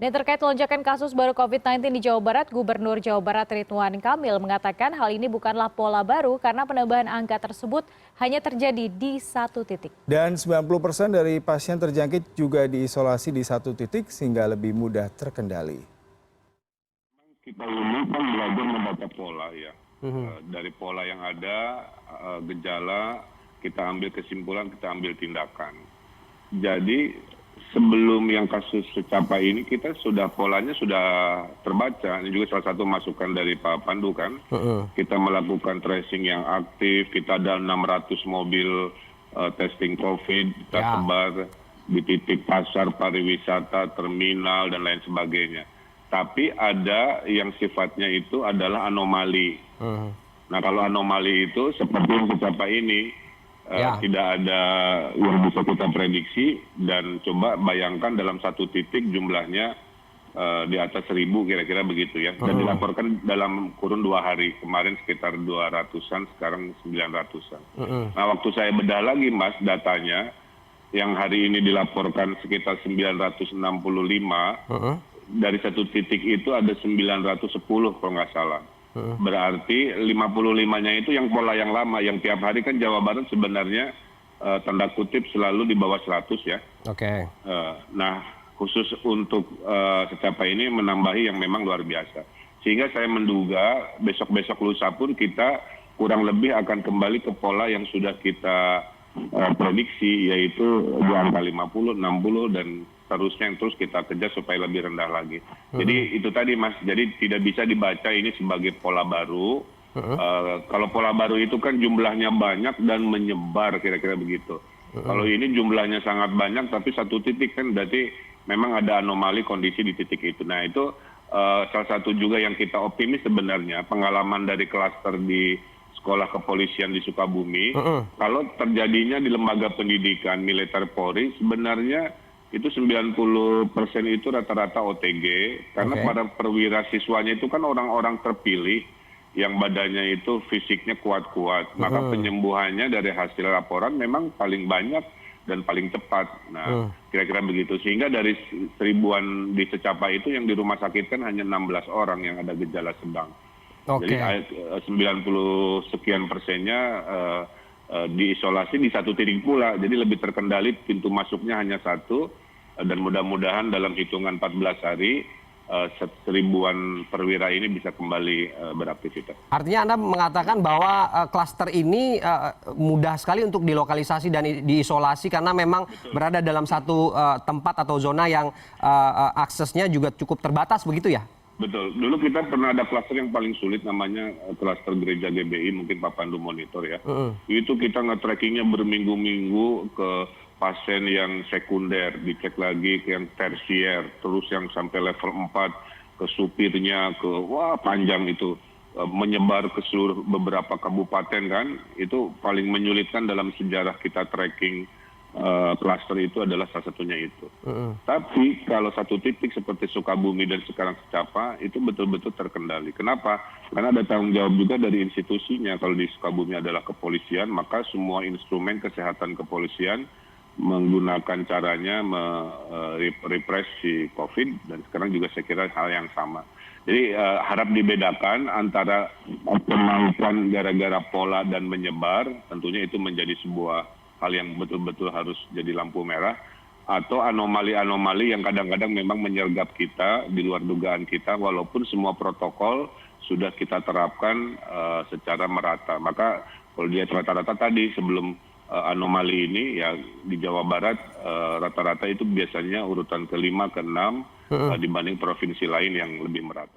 Dan terkait lonjakan kasus baru COVID-19 di Jawa Barat, Gubernur Jawa Barat Ridwan Kamil mengatakan hal ini bukanlah pola baru karena penambahan angka tersebut hanya terjadi di satu titik. Dan 90% dari pasien terjangkit juga diisolasi di satu titik sehingga lebih mudah terkendali. Kita ini kan belajar membaca pola ya. Dari pola yang ada, gejala, kita ambil kesimpulan, kita ambil tindakan. Jadi sebelum yang kasus secapai ini kita polanya sudah terbaca. Ini juga salah satu masukan dari Pak Pandu kan. Kita melakukan tracing yang aktif, kita ada 600 mobil testing COVID, kita sebar di titik pasar, pariwisata, terminal dan lain sebagainya. Tapi ada yang sifatnya itu adalah anomali. Nah kalau anomali itu seperti yang secapai ini, tidak ada yang bisa kita prediksi dan coba bayangkan dalam satu titik jumlahnya di atas 1.000 kira-kira begitu ya. Dan dilaporkan dalam kurun 2 hari, kemarin sekitar 200-an, sekarang 900-an. Nah waktu saya bedah lagi Mas datanya, yang hari ini dilaporkan sekitar 965, dari satu titik itu ada 910 kalau nggak salah. Berarti 55-nya itu yang pola yang lama, yang tiap hari kan Jawa Barat sebenarnya tanda kutip selalu di bawah 100 ya. Nah khusus untuk secapai ini menambahi yang memang luar biasa. Sehingga saya menduga besok-besok lusa pun kita kurang lebih akan kembali ke pola yang sudah kita prediksi, yaitu di angka 50, 60 dan seterusnya yang terus kita kejar supaya lebih rendah lagi. Jadi itu tadi Mas, jadi tidak bisa dibaca ini sebagai pola baru. Kalau pola baru itu kan jumlahnya banyak dan menyebar kira-kira begitu. Kalau ini jumlahnya sangat banyak tapi satu titik kan berarti memang ada anomali kondisi di titik itu. Nah itu salah satu juga yang kita optimis sebenarnya pengalaman dari klaster di sekolah kepolisian di Sukabumi. Kalau terjadinya di lembaga pendidikan militer Polri sebenarnya itu 90% itu rata-rata OTG, karena para perwira siswanya itu kan orang-orang terpilih yang badannya itu fisiknya kuat-kuat. Maka penyembuhannya dari hasil laporan memang paling banyak dan paling cepat. Nah, kira-kira begitu. Sehingga dari 1000-an di secapai itu yang di rumah sakit kan hanya 16 orang yang ada gejala sedang. Jadi 90 sekian persennya diisolasi di satu titik pula, jadi lebih terkendali, pintu masuknya hanya satu, dan mudah-mudahan dalam hitungan 14 hari 1000-an perwira ini bisa kembali beraktivitas. Artinya Anda mengatakan bahwa klaster ini mudah sekali untuk dilokalisasi dan diisolasi karena memang berada dalam satu tempat atau zona yang aksesnya juga cukup terbatas begitu ya? Betul. Dulu kita pernah ada klaster yang paling sulit namanya klaster gereja GBI, mungkin Pak Pandu monitor ya. Itu kita nge-trackingnya berminggu-minggu ke pasien yang sekunder, dicek lagi ke yang tersier, terus yang sampai level 4 ke supirnya, ke panjang itu. Menyebar ke seluruh beberapa kabupaten kan, itu paling menyulitkan dalam sejarah kita tracking klaster itu adalah salah satunya itu. Tapi kalau satu titik seperti Sukabumi dan sekarang Secapa itu betul-betul terkendali. Kenapa? Karena ada tanggung jawab juga dari institusinya. Kalau di Sukabumi adalah kepolisian, maka semua instrumen kesehatan kepolisian menggunakan caranya merepresi COVID, dan sekarang juga saya kira hal yang sama. Jadi harap dibedakan antara kemampuan gara-gara pola dan menyebar, tentunya itu menjadi sebuah hal yang betul-betul harus jadi lampu merah, atau anomali-anomali yang kadang-kadang memang menyergap kita di luar dugaan kita, walaupun semua protokol sudah kita terapkan secara merata. Maka kalau dia rata-rata tadi sebelum anomali ini ya di Jawa Barat rata-rata itu biasanya urutan ke-5, ke-6 dibanding provinsi lain yang lebih merata.